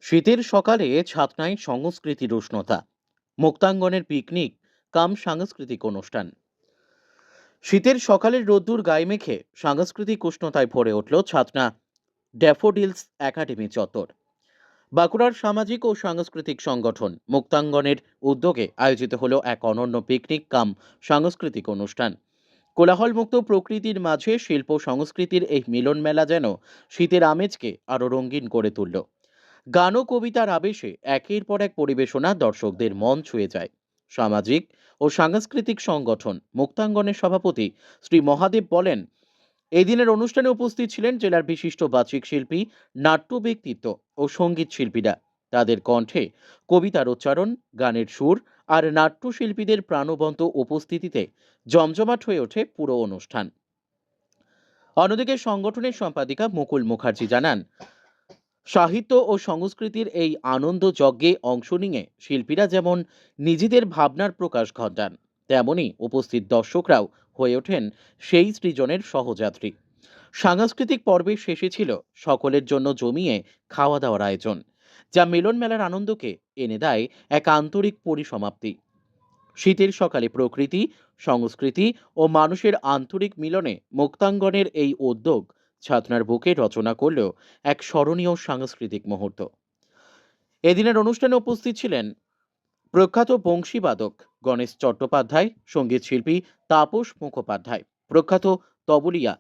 শীতের সকালে ছাতনায় সংস্কৃতির উষ্ণতা, মুক্তাঙ্গনের পিকনিক কাম সাংস্কৃতিক অনুষ্ঠান। শীতের সকালের রোদ্দুর গায়ে মেখে সাংস্কৃতিক উষ্ণতায় ভরে উঠল ছাতনা ড্যাফোডিলস একাডেমি চত্বর। বাঁকুড়ার সামাজিক ও সাংস্কৃতিক সংগঠন মুক্তাঙ্গনের উদ্যোগে আয়োজিত হলো এক অনন্য পিকনিক কাম সাংস্কৃতিক অনুষ্ঠান। কোলাহলমুক্ত প্রকৃতির মাঝে শিল্প সংস্কৃতির এই মিলন মেলা যেন শীতের আমেজকে আরো রঙিন করে তুলল। গান ও কবিতার আবেশে একের পর এক পরিবেশনা দর্শকদের মন ছুঁয়ে যায়। সামাজিক ও সাংস্কৃতিক সংগঠন মুক্তাঙ্গনের সভাপতি শ্রী মহাদেব বলেন, এই দিনের অনুষ্ঠানে উপস্থিত ছিলেন জেলার বিশিষ্ট বাচিক শিল্পী, নাট্য ব্যক্তিত্ব ও সঙ্গীত শিল্পীরা। তাদের কণ্ঠে কবিতার উচ্চারণ, গানের সুর আর নাট্যশিল্পীদের প্রাণবন্ত উপস্থিতিতে জমজমাট হয়ে ওঠে পুরো অনুষ্ঠান। অন্যদিকে সংগঠনের সম্পাদিকা মুকুল মুখার্জি জানান, সাহিত্য ও সংস্কৃতির এই আনন্দ যজ্ঞে অংশ নিয়ে শিল্পীরা যেমন নিজেদের ভাবনার প্রকাশ ঘটান, তেমনি উপস্থিত দর্শকরাও হয়ে ওঠেন সেই সৃজনের সহযাত্রী। সাংস্কৃতিক পর্বের শেষে ছিল সকলের জন্য জমিয়ে খাওয়া দাওয়ার আয়োজন, যা মিলন মেলার আনন্দকে এনে দেয় এক আন্তরিক পরিসমাপ্তি। শীতের সকালে প্রকৃতি, সংস্কৃতি ও মানুষের আন্তরিক মিলনে মুক্তাঙ্গনের এই উদ্যোগ ছাতনার বুকে রচনা করলেও এক স্মরণীয় সাংস্কৃতিক মুহূর্ত। এদিনের অনুষ্ঠানে উপস্থিত ছিলেন প্রখ্যাত বংশীবাদক গণেশ চট্টোপাধ্যায়, সঙ্গীত শিল্পী তাপস মুখোপাধ্যায়, প্রখ্যাত তবলিয়া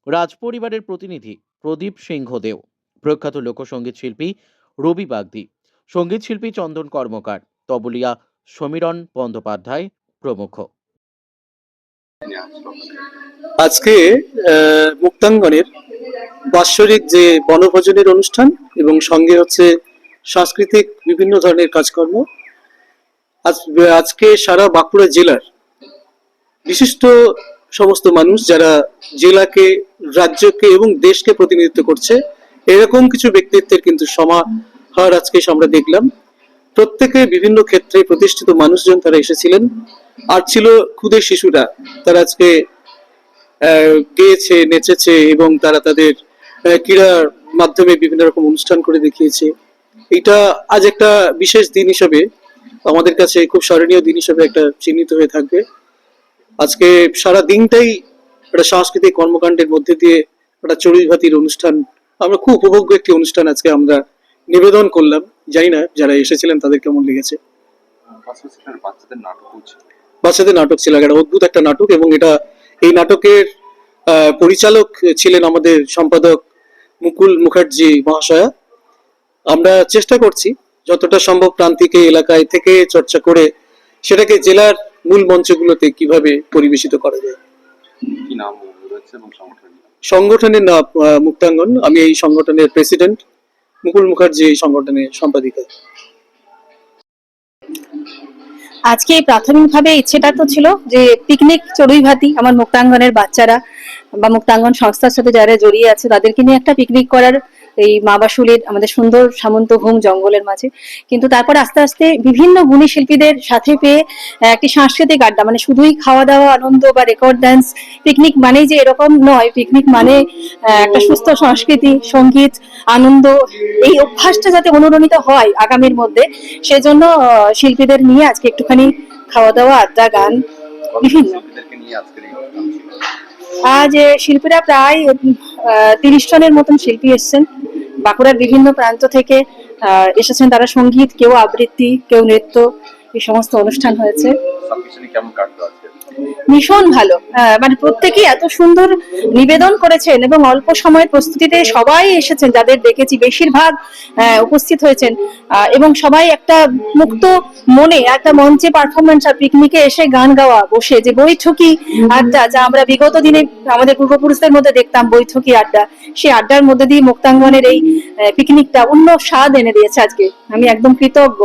রাজপরিবারের প্রতিনিধি প্রদীপ সিংহদেও, প্রখ্যাত লোকসঙ্গীত শিল্পী রবি বাগদি, সঙ্গীত শিল্পী চন্দন কর্মকার, তবলিয়া সমীরণ বন্দ্যোপাধ্যায় প্রমুখ। আজকে মুক্তাঙ্গনের বাৎসরিক যে বনভোজনের অনুষ্ঠান এবং সঙ্গে হচ্ছে সাংস্কৃতিক বিভিন্ন ধরনের কাজকর্ম। আজকে সারা বাঁকুড়া জেলার বিশিষ্ট সমস্ত মানুষ যারা জেলাকে, রাজ্যকে এবং দেশকে প্রতিনিধিত্ব করছে, এরকম কিছু ব্যক্তিত্বের কিন্তু সমাহার আজকে আমরা দেখলাম। প্রত্যেকে বিভিন্ন ক্ষেত্রে প্রতিষ্ঠিত মানুষজন তারা এসেছিলেন। আর ছিল ক্ষুদে শিশুরা, তারা আজকে গেয়েছে, নেচেছে এবং তারা তাদের ক্রীড়ার মাধ্যমে বিভিন্ন রকম অনুষ্ঠান করে দেখিয়েছে। এটা আজ একটা বিশেষ দিন হিসেবে আমাদের কাছে খুব স্মরণীয় দিন হিসেবে একটা চিহ্নিত হয়ে থাকবে। আজকে সারা দিনটাই একটা সাংস্কৃতিক কর্মকাণ্ডের মধ্যে দিয়ে একটা চড়ুইভাতির অনুষ্ঠান, আমরা খুব উপভোগ্য একটি অনুষ্ঠান আজকে আমরা নিবেদন করলাম। জানি না যারা এসেছিলেন তাদের কেমন লেগেছে। বাচ্চাদের নাটক ছিল, একটা অদ্ভুত একটা নাটক, এবং এই নাটকের পরিচালক ছিলেন আমাদের সম্পাদক মুকুল মুখার্জি মহাশয়া। আমরা চেষ্টা করছি যতটা সম্ভব প্রান্তিক এলাকায় থেকে চর্চা করে সেটাকে জেলার মূল মঞ্চগুলোতে কিভাবে পরিবেশিত করা যায়। কি নাম রয়েছে এবং সংগঠনের নাম মুক্তাঙ্গন। আমি এই সংগঠনের প্রেসিডেন্ট, মুকুল মুখার্জি এই সংগঠনের সম্পাদিকা। আজকে প্রাথমিকভাবে ইচ্ছেটা তো ছিল যে পিকনিক চড়ুইভাতি, আমার মুক্তাঙ্গনের বাচ্চারা বা মুক্তাঙ্গন সংস্থার সাথে যারা জড়িয়ে আছে তাদেরকে নিয়ে একটা পিকনিক করার, এই মাবাসুলির আমাদের সুন্দর সামন্তভূম জঙ্গলের মাঝে। কিন্তু তারপর আস্তে আস্তে বিভিন্ন গুণী শিল্পীদের সাথে পেয়ে একটি সাংস্কৃতিক আড্ডা, মানে শুধুই খাওয়া দাওয়া আনন্দ বা রেকর্ড ডান্স, পিকনিক মানেই যে এরকম নয়। পিকনিক মানে একটা সুস্থ সংস্কৃতি, সঙ্গীত, আনন্দ, এই অভ্যাসটা যাতে অনুরণিত হয় আগামীর মধ্যে, সেজন্য শিল্পীদের নিয়ে আজকে একটুখানি খাওয়া দাওয়া, আড্ডা, গান বিভিন্ন। আজ শিল্পীরা প্রায় 30 জনের মতন শিল্পী এসছেন বাঁকুড়ার বিভিন্ন প্রান্ত থেকে এসেছেন। তারা সঙ্গীত, কেউ আবৃত্তি, কেউ নৃত্য, এই সমস্ত অনুষ্ঠান হয়েছে। ভীষণ ভালো, মানে প্রত্যেকেই এত সুন্দর নিবেদন করেছেন এবং অল্প সময়ের প্রস্তুতিতে সবাই এসেছেন, যাদের দেখেছি বেশিরভাগ উপস্থিত হয়েছেন, এবং সবাই একটা মুক্ত মনে একটা মঞ্চে পারফরমেন্স আর পিকনিকে এসে গান গাওয়া, বসে যে বৈঠকি আড্ডা, যা আমরা বিগত দিনে আমাদের পূর্বপুরুষদের মধ্যে দেখতাম বৈঠকি আড্ডা, সেই আড্ডার মধ্যে দিয়ে মুক্তাঙ্গনের এই পিকনিকটা অন্য স্বাদ এনে দিয়েছে আজকে। আমি একদম কৃতজ্ঞ।